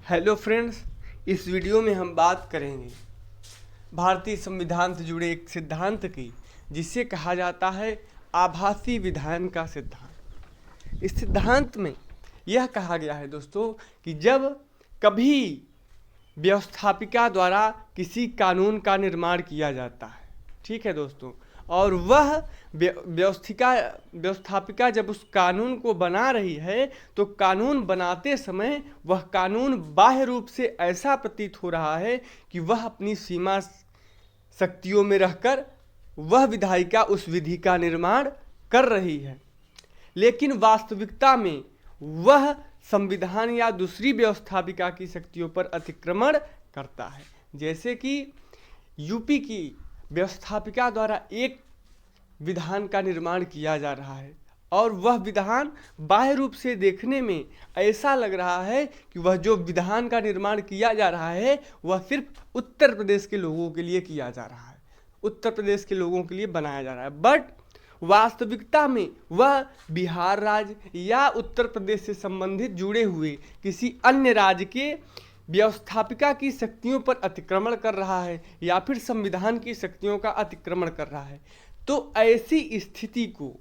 Hello friends, इस video में हम बात करेंगे भारतीय संविधान से जुड़े एक सिद्धांत की, जिसे कहा जाता है आभासी विधान का सिद्धांत। इस सिद्धांत में यह कहा गया है दोस्तों कि जब कभी व्यवस्थापिका द्वारा किसी कानून का निर्माण किया जाता है, ठीक है दोस्तों, और वह व्यवस्थापिका जब उस कानून को बना रही है तो कानून बनाते समय वह कानून बाह्य रूप से ऐसा प्रतीत हो रहा है कि वह अपनी सीमा शक्तियों में रहकर वह विधायिका उस विधि का निर्माण कर रही है, लेकिन वास्तविकता में वह संविधान या दूसरी व्यवस्थापिका की शक्तियों पर अतिक्रमण करता है। जैसे कि यूपी की व्यवस्थापिका द्वारा एक विधान का निर्माण किया जा रहा है और वह विधान बाह्य रूप से देखने में ऐसा लग रहा है कि वह जो विधान का निर्माण किया जा रहा है वह सिर्फ उत्तर प्रदेश के लोगों के लिए किया जा रहा है, उत्तर प्रदेश के लोगों के लिए बनाया जा रहा है, बट वास्तविकता में वह बिहार राज्य या उत्तर प्रदेश से संबंधित जुड़े हुए किसी अन्य राज्य के व्यवस्थापिका की शक्तियों पर अतिक्रमण कर रहा है या फिर संविधान की शक्तियों का अतिक्रमण कर रहा है। तो ऐसी स्थिति को,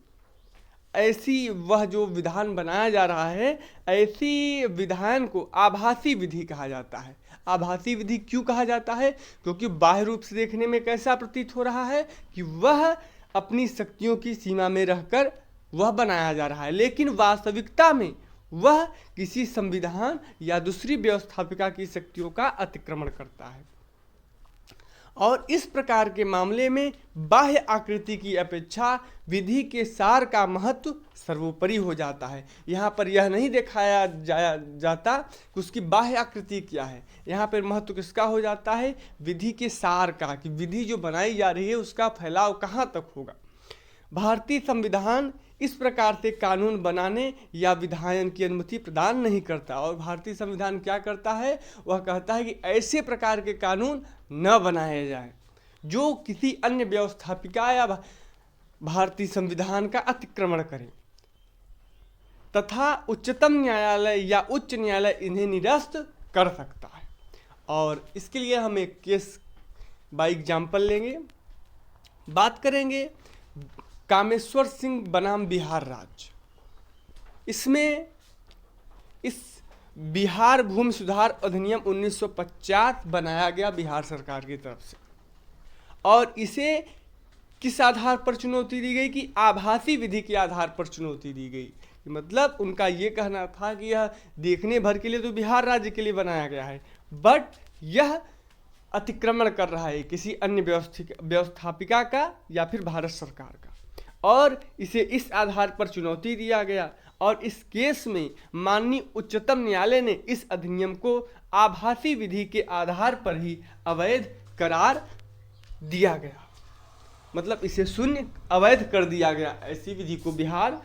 ऐसी वह जो विधान बनाया जा रहा है, ऐसी विधान को आभासी विधि कहा जाता है। आभासी विधि क्यों कहा जाता है? क्योंकि बाह्य रूप से देखने में कैसा प्रतीत हो रहा है कि वह अपनी शक्तियों की सीमा में रहकर वह बनाया जा रहा है, लेकिन वास्तविकता में वह किसी संविधान या दूसरी व्यवस्थापिका की शक्तियों का अतिक्रमण करता है। और इस प्रकार के मामले में बाह्य आकृति की अपेक्षा विधि के सार का महत्व सर्वोपरि हो जाता है। यहाँ पर यह नहीं दिखाया जाता कि उसकी बाह्य आकृति क्या है, यहाँ पर महत्व किसका हो जाता है? विधि के सार का, कि विधि जो बनाई जा रही है उसका फैलाव कहाँ तक होगा। भारतीय संविधान इस प्रकार से कानून बनाने या विधायन की अनुमति प्रदान नहीं करता, और भारतीय संविधान क्या करता है? वह कहता है कि ऐसे प्रकार के कानून न बनाए जाएं जो किसी अन्य व्यवस्थापिका या भारतीय संविधान का अतिक्रमण करें, तथा उच्चतम न्यायालय या उच्च न्यायालय इन्हें निरस्त कर सकता है। और इसके लिए हम एक केस बाय एग्जाम्पल लेंगे, बात करेंगे कामेश्वर सिंह बनाम बिहार राज्य। इसमें इस बिहार भूमि सुधार अधिनियम 1950 बनाया गया बिहार सरकार की तरफ से, और इसे किस आधार पर चुनौती दी गई? कि आभासी विधि के आधार पर चुनौती दी गई। मतलब उनका ये कहना था कि यह देखने भर के लिए तो बिहार राज्य के लिए बनाया गया है, बट यह अतिक्रमण कर रहा है किसी अन्य व्यवस्थापिका का या फिर भारत सरकार का, और इसे इस आधार पर चुनौती दिया गया। और इस केस में माननीय उच्चतम न्यायालय ने इस अधिनियम को आभासी विधि के आधार पर ही अवैध करार दिया गया, मतलब इसे शून्य अवैध कर दिया गया, ऐसी विधि को, बिहार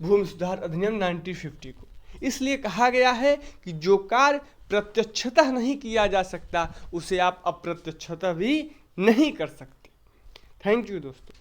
भूमि सुधार अधिनियम 1950 को। इसलिए कहा गया है कि जो कार्य प्रत्यक्षतः नहीं किया जा सकता उसे आप अप्रत्यक्षतः भी नहीं कर सकते। थैंक यू दोस्तों।